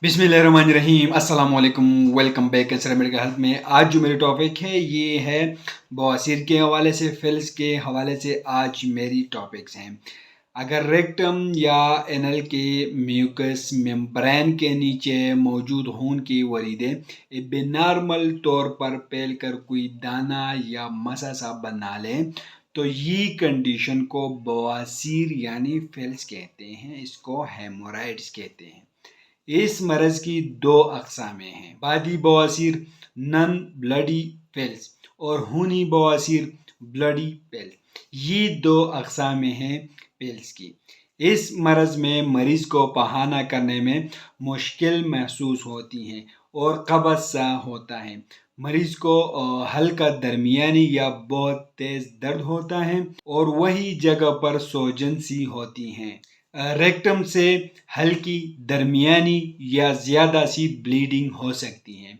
बिस्मिल्लाहिर्रहमानिर्रहीम अस्सलाम वालेकुम। Welcome back cultural medical health में। आज जो मेरी टॉपिक है ये है बवासीर के हवाले से, फिल्स के हवाले से आज मेरी टॉपिक्स हैं। अगर रेक्टम या एनल के म्यूकस मेम्ब्रेन के नीचे मौजूद खून की वरीदे बेनार्मल तौर पर फैल कर कोई दाना या मसा सा बना लें तो ये कंडीशन को बवासीर यानी फिल्स कहते हैं। इसको हेमोराइड्स कहते हैं। इस मरज की दो अकसामें हैं, बादी बवासीर नन ब्लडी पेल्स और खूनी बवासीर ब्लडी पेल्स। ये दो अकसामें हैं पेल्स की। इस मरज में मरीज को पहाना करने में मुश्किल महसूस होती हैं और कब्ज़ सा होता है। मरीज को हल्का दरमियानी या बहुत तेज़ दर्द होता है और वही जगह पर सोजन सी होती हैं। रेक्टम से हल्की, दरमियानी या ज़्यादा सी ब्लीडिंग हो सकती है।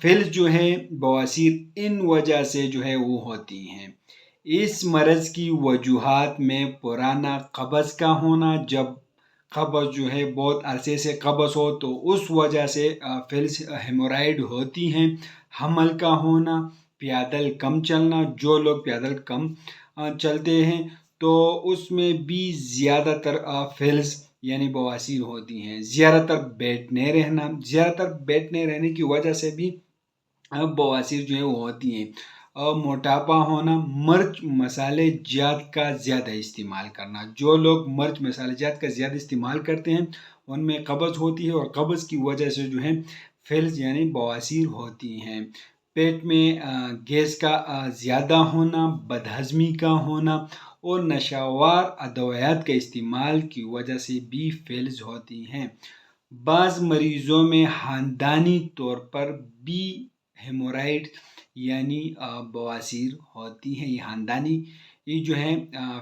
फिल्स जो है बवासीर इन वजह से जो है वो होती हैं। इस मरज़ की वजूहात में पुराना कब्ज़ का होना, जब कब्ज़ जो है बहुत अरसे से कब्ज़ हो तो उस वजह से फिल्स हेमोराइड होती हैं। हमल का होना, पैदल कम चलना, जो लोग पैदल कम चलते हैं तो उसमें भी ज़्यादातर फिल्स यानी बवासीर होती हैं। ज़्यादातर बैठने रहने की वजह से भी बवासीर जो है वो होती हैं। मोटापा होना, मिर्च मसाले जात का ज़्यादा इस्तेमाल करना, जो लोग मिर्च मसाले जात का ज़्यादा इस्तेमाल करते हैं उनमें कब्ज़ होती है और कब्ज़ की वजह से जो है फिल्स यानी बवासीर होती हैं। पेट में गैस का ज़्यादा होना, बदहज़मी का होना और नशावार अदवायात के इस्तेमाल की वजह से भी फिल्स होती हैं। बाज़ मरीज़ों में ख़ानदानी तौर पर भी हेमोराइड यानी बवासीर होती हैं। ये ख़ानदानी ये जो है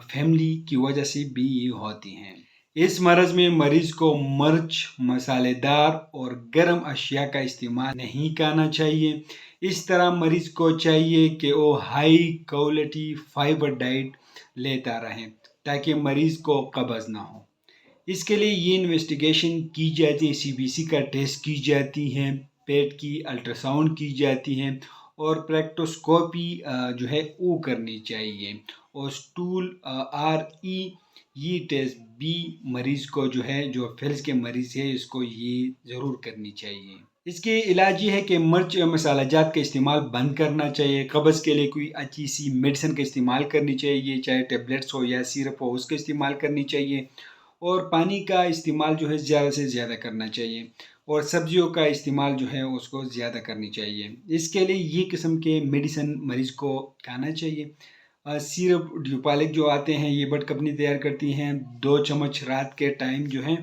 फैमिली की वजह से भी ये होती हैं। इस मरज़ में मरीज़ को मिर्च, मसालेदार और गर्म अशिया का इस्तेमाल नहीं करना चाहिए। इस तरह मरीज़ को चाहिए कि वो हाई क्वालिटी फाइबर डाइट लेता रहे ताकि मरीज़ को कब्ज़ ना हो। इसके लिए ये इन्वेस्टिगेशन की जाती है, सीबीसी का टेस्ट की जाती है, पेट की अल्ट्रासाउंड की जाती है और प्रेक्टोस्कोपी जो है वो करनी चाहिए और स्टूल RE ये टेस्ट भी मरीज़ को जो है, जो फिल्स के मरीज़ है इसको ये ज़रूर करनी चाहिए। इसके इलाज ये है कि मिर्च या मसाला जात का इस्तेमाल बंद करना चाहिए। कब्ज़ के लिए कोई अच्छी सी मेडिसिन का इस्तेमाल करनी चाहिए, चाहे टेबलेट्स हो या सिरप हो उसका इस्तेमाल करनी चाहिए और पानी का इस्तेमाल जो है ज़्यादा से ज़्यादा करना चाहिए और सब्जियों का इस्तेमाल जो है उसको ज़्यादा करनी चाहिए। इसके लिए ये किस्म के मेडिसिन मरीज़ को खाना चाहिए। सिरप ड्यूपालिक जो आते हैं ये बट कंपनी तैयार करती हैं। 2 चम्मच रात के टाइम जो है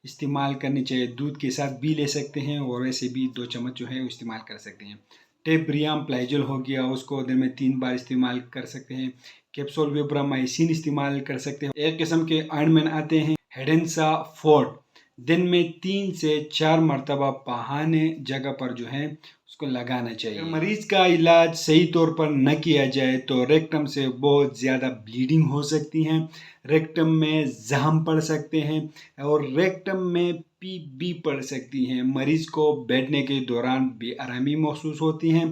इस्तेमाल करनी चाहिए। दूध के साथ भी ले सकते हैं और वैसे भी 2 चम्मच जो है वो इस्तेमाल कर सकते हैं। टेब्रियाम प्लाइजल हो गया, उसको दिन में 3 बार इस्तेमाल कर सकते हैं। कैप्सूल विब्रामाइसिन इस्तेमाल कर सकते हैं। एक किस्म के ऑइंटमेंट आते हैं हेडेंसा फोर्ट, दिन में 3 से 4 मरतबा पहाने जगह पर जो है उसको लगाना चाहिए। अगर मरीज का इलाज सही तौर पर न किया जाए तो रेक्टम से बहुत ज़्यादा ब्लीडिंग हो सकती है, रेक्टम में जख्म पड़ सकते हैं और रेक्टम में पीप भी पड़ सकती हैं। मरीज़ को बैठने के दौरान बेआरामी महसूस होती है।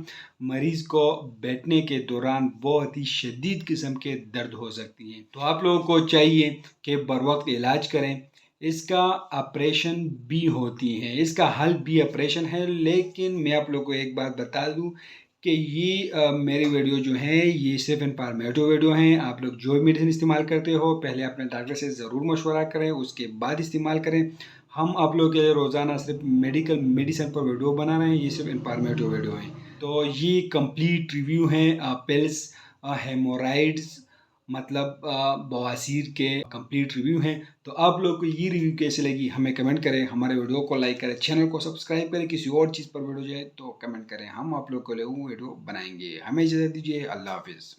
मरीज़ को बैठने के दौरान बहुत ही शदीद किस्म के दर्द हो सकती हैं। तो आप लोगों को चाहिए कि बर वक्त इलाज करें। इसका ऑपरेशन भी होती है, इसका हल भी ऑपरेशन है, लेकिन मैं आप लोगों को एक बात बता दूं कि ये मेरी वीडियो जो है ये सिर्फ इन्फॉर्मेटिव वीडियो हैं। आप लोग जो भी मेडिसिन इस्तेमाल करते हो पहले अपने डॉक्टर से ज़रूर मशवरा करें, उसके बाद इस्तेमाल करें। हम आप लोगों के लिए रोज़ाना सिर्फ मेडिकल मेडिसिन पर वीडियो बना रहे हैं, ये सिर्फ इन्फॉर्मेटिव वीडियो हैं। तो ये कंप्लीट रिव्यू है पिल्स हेमोराइड्स मतलब बवासीर के कंप्लीट रिव्यू हैं। तो आप लोग को ये रिव्यू कैसे लगी हमें कमेंट करें, हमारे वीडियो को लाइक करें, चैनल को सब्सक्राइब करें। किसी और चीज़ पर वीडियो जाए तो कमेंट करें, हम आप लोग को लिए वो वीडियो बनाएंगे। हमें इजाज़त दीजिए, अल्लाह हाफिज़।